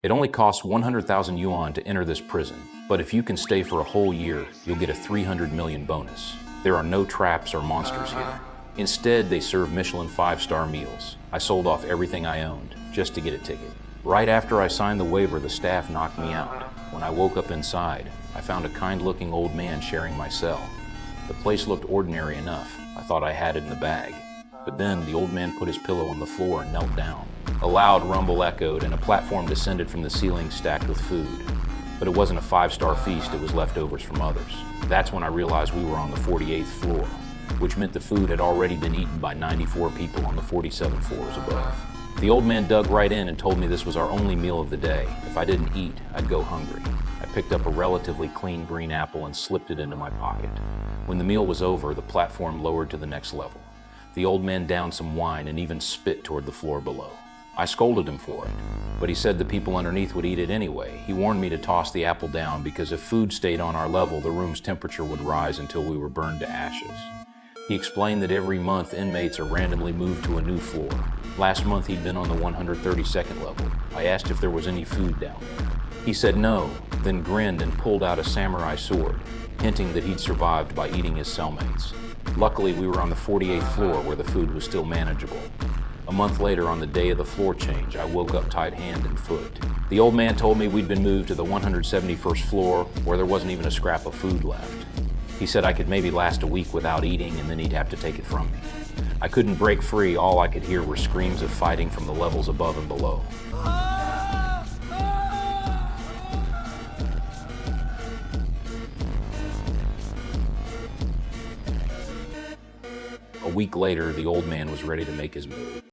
It only costs 100,000 yuan to enter this prison, but if you can stay for a whole year, you'll get a 300 million bonus. There are no traps or monsters here. Instead, they serve Michelin 5-star meals. I sold off everything I owned just to get a ticket. Right after I signed the waiver, the staff knocked me out. When I woke up inside, I found a kind-looking old man sharing my cell. The place looked ordinary enough. I thought I had it in the bag. But then the old man put his pillow on the floor and knelt down. A loud rumble echoed and a platform descended from the ceiling stacked with food. But it wasn't a 5-star feast, it was leftovers from others. That's when I realized we were on the 48th floor, which meant the food had already been eaten by 94 people on the 47 floors above. The old man dug right in and told me this was our only meal of the day. If I didn't eat, I'd go hungry. I picked up a relatively clean green apple and slipped it into my pocket. When the meal was over, the platform lowered to the next level. The old man downed some wine and even spit toward the floor below. I scolded him for it, but he said the people underneath would eat it anyway. He warned me to toss the apple down because if food stayed on our level, the room's temperature would rise until we were burned to ashes. He explained that every month inmates are randomly moved to a new floor. Last month he'd been on the 132nd level. I asked if there was any food down there. He said no, then grinned and pulled out a samurai sword, hinting that he'd survived by eating his cellmates. Luckily, we were on the 48th floor where the food was still manageable. A month later, on the day of the floor change, I woke up tied hand and foot. The old man told me we'd been moved to the 171st floor where there wasn't even a scrap of food left. He said I could maybe last a week without eating and then he'd have to take it from me. I couldn't break free, all I could hear were screams of fighting from the levels above and below. A week later, the old man was ready to make his move.